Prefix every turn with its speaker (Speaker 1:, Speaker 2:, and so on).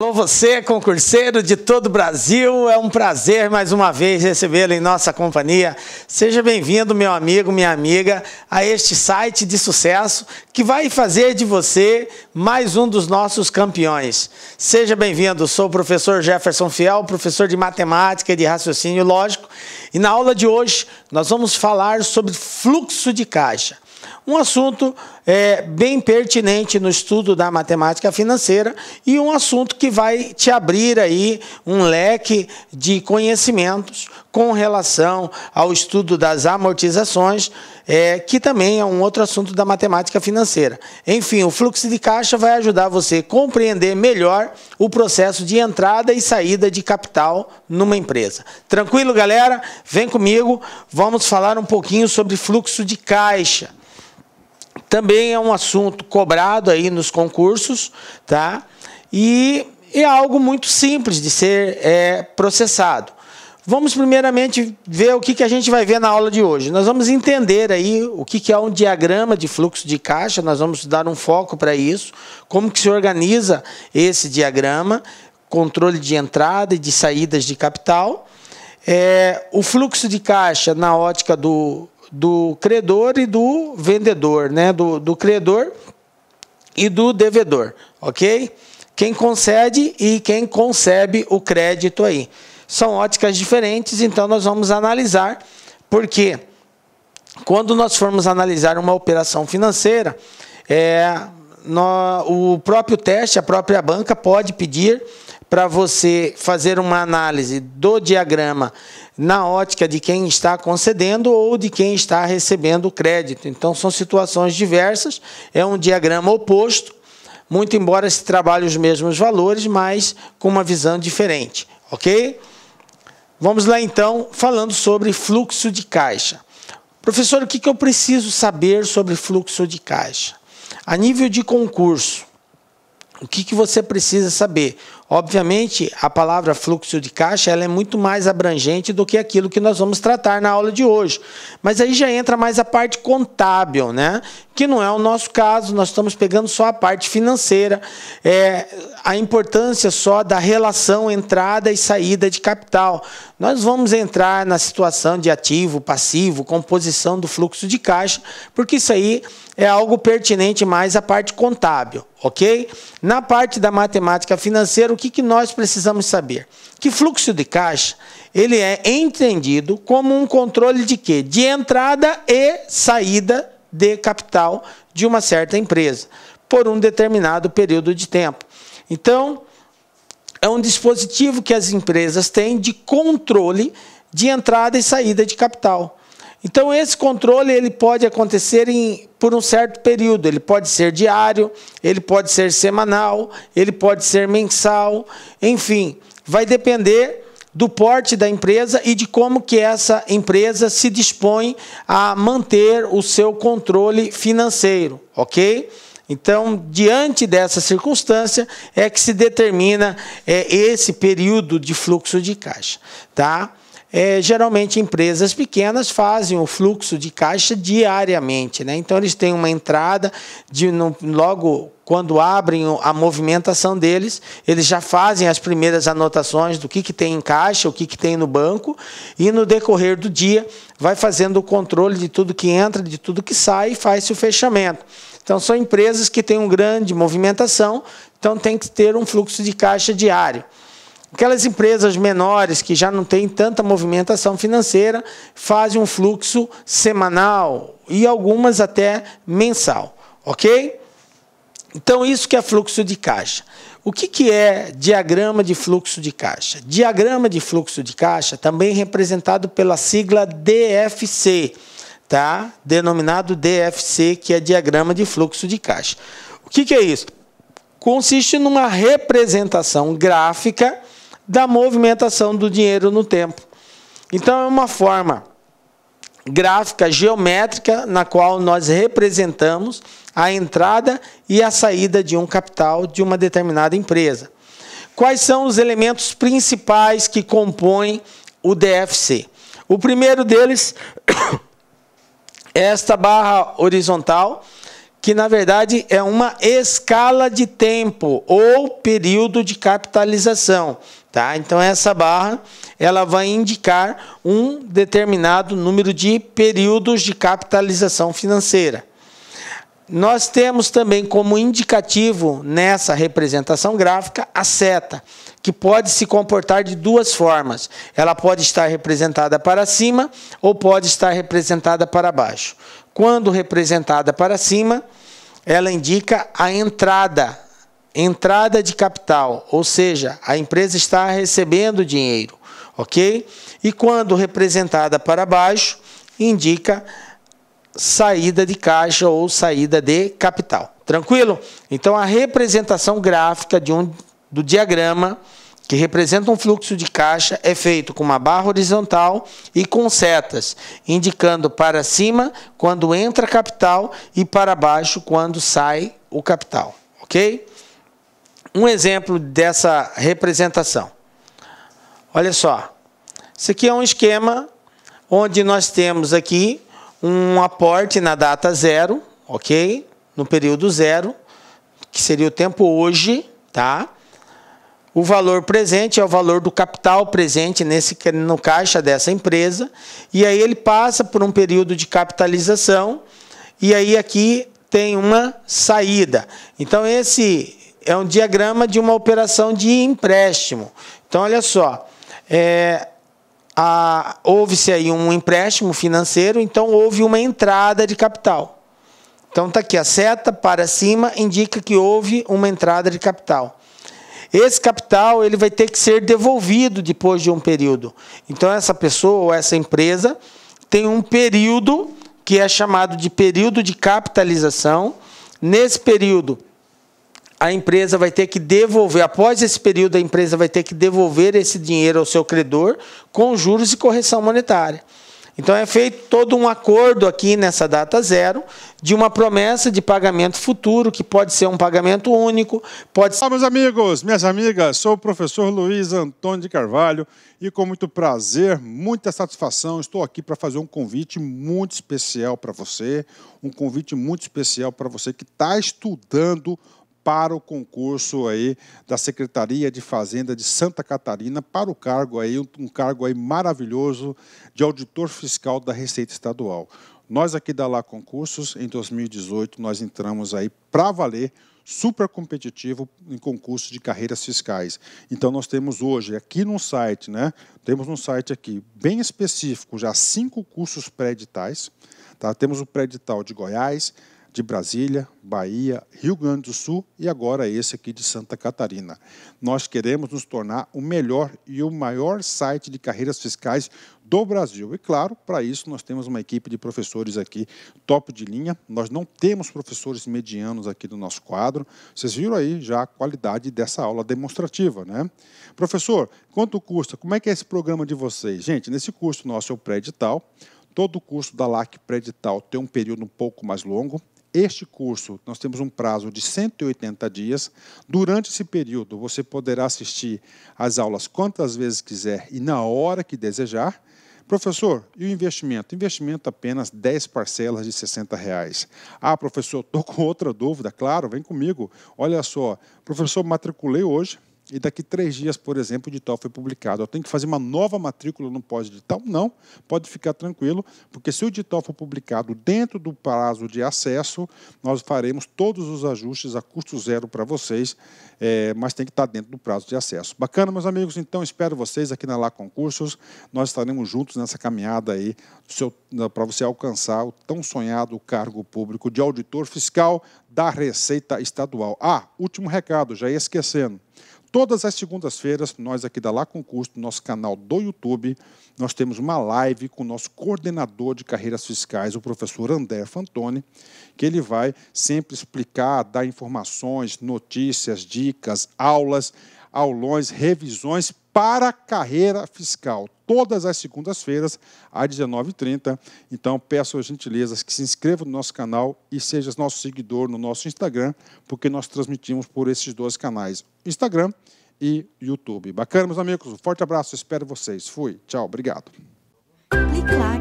Speaker 1: Alô você, concurseiro de todo o Brasil, é um prazer mais uma vez recebê-lo em nossa companhia. Seja bem-vindo, meu amigo, minha amiga, a este site de sucesso que vai fazer de você mais um dos nossos campeões. Seja bem-vindo, sou o professor Jefferson Fiel, professor de matemática e de raciocínio lógico, e na aula de hoje nós vamos falar sobre fluxo de caixa. Um assunto bem pertinente no estudo da matemática financeira e um assunto que vai te abrir aí um leque de conhecimentos com relação ao estudo das amortizações, que também é um outro assunto da matemática financeira. Enfim, o fluxo de caixa vai ajudar você a compreender melhor o processo de entrada e saída de capital numa empresa. Tranquilo, galera? Vem comigo, vamos falar um pouquinho sobre fluxo de caixa. Também é um assunto cobrado aí nos concursos, tá? E é algo muito simples de ser processado. Vamos primeiramente ver o que a gente vai ver na aula de hoje. Nós vamos entender aí o que é um diagrama de fluxo de caixa, nós vamos dar um foco para isso, como que se organiza esse diagrama, controle de entrada e de saídas de capital, o fluxo de caixa na ótica do credor e do vendedor, né? Do credor e do devedor, ok? Quem concede e quem concebe o crédito aí. São óticas diferentes, então nós vamos analisar, porque quando nós formos analisar uma operação financeira, o próprio teste, a própria banca pode pedir para você fazer uma análise do diagrama na ótica de quem está concedendo ou de quem está recebendo o crédito. Então, são situações diversas, é um diagrama oposto, muito embora se trabalhe os mesmos valores, mas com uma visão diferente, ok? Vamos lá, então, falando sobre fluxo de caixa. Professor, o que eu preciso saber sobre fluxo de caixa? A nível de concurso, o que você precisa saber? Obviamente, a palavra fluxo de caixa ela é muito mais abrangente do que aquilo que nós vamos tratar na aula de hoje. Mas aí já entra mais a parte contábil, né? Que não é o nosso caso, nós estamos pegando só a parte financeira, a importância só da relação entrada e saída de capital. Nós vamos entrar na situação de ativo, passivo, composição do fluxo de caixa, porque isso aí é algo pertinente mais à parte contábil, ok? Na parte da matemática financeira, o que nós precisamos saber? Que fluxo de caixa, ele é entendido como um controle de quê? De entrada e saída de capital de uma certa empresa, por um determinado período de tempo. Então, é um dispositivo que as empresas têm de controle de entrada e saída de capital. Então, esse controle ele pode acontecer por um certo período. Ele pode ser diário, ele pode ser semanal, ele pode ser mensal. Enfim, vai depender do porte da empresa e de como que essa empresa se dispõe a manter o seu controle financeiro, ok? Então, diante dessa circunstância, é que se determina esse período de fluxo de caixa, tá? Geralmente, empresas pequenas fazem o fluxo de caixa diariamente, né? Então, eles têm uma entrada, logo quando abrem a movimentação deles, eles já fazem as primeiras anotações do que tem em caixa, o que tem no banco, e no decorrer do dia vai fazendo o controle de tudo que entra, de tudo que sai, e faz-se o fechamento. Então, são empresas que têm uma grande movimentação, então tem que ter um fluxo de caixa diário. Aquelas empresas menores que já não têm tanta movimentação financeira fazem um fluxo semanal e algumas até mensal, ok? Então, isso que é fluxo de caixa. O que é diagrama de fluxo de caixa? Diagrama de fluxo de caixa, também representado pela sigla DFC, tá? Denominado DFC, que é diagrama de fluxo de caixa. O que é isso? Consiste numa representação gráfica da movimentação do dinheiro no tempo. Então, é uma forma gráfica, geométrica, na qual nós representamos a entrada e a saída de um capital de uma determinada empresa. Quais são os elementos principais que compõem o DFC? O primeiro deles é esta barra horizontal, que na verdade é uma escala de tempo ou período de capitalização, tá? Então essa barra ela vai indicar um determinado número de períodos de capitalização financeira. Nós temos também como indicativo nessa representação gráfica a seta, que pode se comportar de duas formas. Ela pode estar representada para cima ou pode estar representada para baixo. Quando representada para cima, ela indica a entrada de capital, ou seja, a empresa está recebendo dinheiro, ok? E quando representada para baixo, indica saída de caixa ou saída de capital. Tranquilo? Então, a representação gráfica do diagrama, que representa um fluxo de caixa, é feito com uma barra horizontal e com setas, indicando para cima quando entra capital e para baixo quando sai o capital. Ok? Um exemplo dessa representação. Olha só. Isso aqui é um esquema onde nós temos aqui um aporte na data zero, ok? No período zero, que seria o tempo hoje, tá? O valor presente é o valor do capital presente no caixa dessa empresa. E aí ele passa por um período de capitalização. E aí aqui tem uma saída. Então esse é um diagrama de uma operação de empréstimo. Então olha só. Houve-se aí um empréstimo financeiro, então houve uma entrada de capital. Então está aqui, a seta para cima indica que houve uma entrada de capital. Esse capital ele vai ter que ser devolvido depois de um período. Então essa pessoa ou essa empresa tem um período que é chamado de período de capitalização. Nesse período, a empresa vai ter que devolver, após esse período, a empresa vai ter que devolver esse dinheiro ao seu credor com juros e correção monetária. Então, é feito todo um acordo aqui nessa data zero de uma promessa de pagamento futuro, que pode ser um pagamento único, pode ser...
Speaker 2: Olá, meus amigos, minhas amigas, sou o professor Luiz Antônio de Carvalho e com muito prazer, muita satisfação, estou aqui para fazer um convite muito especial para você, que está estudando para o concurso aí da Secretaria de Fazenda de Santa Catarina, para o cargo aí, um cargo aí maravilhoso de auditor fiscal da Receita Estadual. Nós aqui da Lá Concursos, em 2018, nós entramos aí para valer, super competitivo em concursos de carreiras fiscais. Então nós temos hoje aqui no site, né? Temos um site aqui bem específico, já 5 cursos pré-editais, tá? Temos o pré-edital de Goiás, de Brasília, Bahia, Rio Grande do Sul e agora esse aqui de Santa Catarina. Nós queremos nos tornar o melhor e o maior site de carreiras fiscais do Brasil. E claro, para isso nós temos uma equipe de professores aqui top de linha. Nós não temos professores medianos aqui no nosso quadro. Vocês viram aí já a qualidade dessa aula demonstrativa, né? Professor, quanto custa? Como é que é esse programa de vocês? Gente, nesse curso nosso é o pré-edital. Todo o curso da LAC pré-edital tem um período um pouco mais longo. Este curso, nós temos um prazo de 180 dias. Durante esse período, você poderá assistir às aulas quantas vezes quiser e na hora que desejar. Professor, e o investimento? Investimento apenas 10 parcelas de R$60. Ah, professor, estou com outra dúvida. Claro, vem comigo. Olha só, professor, matriculei hoje. E daqui 3 dias, por exemplo, o edital foi publicado. Eu tenho que fazer uma nova matrícula no pós-edital? Não, pode ficar tranquilo, porque se o edital for publicado dentro do prazo de acesso, nós faremos todos os ajustes a custo zero para vocês, mas tem que estar dentro do prazo de acesso. Bacana, meus amigos? Então, espero vocês aqui na Lá Concursos. Nós estaremos juntos nessa caminhada aí para você alcançar o tão sonhado cargo público de auditor fiscal da Receita Estadual. Ah, último recado, já ia esquecendo. Todas as segundas-feiras, nós aqui da Lá Concurso, no nosso canal do YouTube, nós temos uma live com o nosso coordenador de carreiras fiscais, o professor André Fantoni, que ele vai sempre explicar, dar informações, notícias, dicas, aulas, aulões, revisões para a carreira fiscal. Todas as segundas-feiras, às 19h30. Então, peço as gentilezas que se inscrevam no nosso canal e seja nosso seguidor no nosso Instagram, porque nós transmitimos por esses 2 canais, Instagram e YouTube. Bacana, meus amigos? Um forte abraço, espero vocês. Fui, tchau, obrigado.
Speaker 3: Clique lá.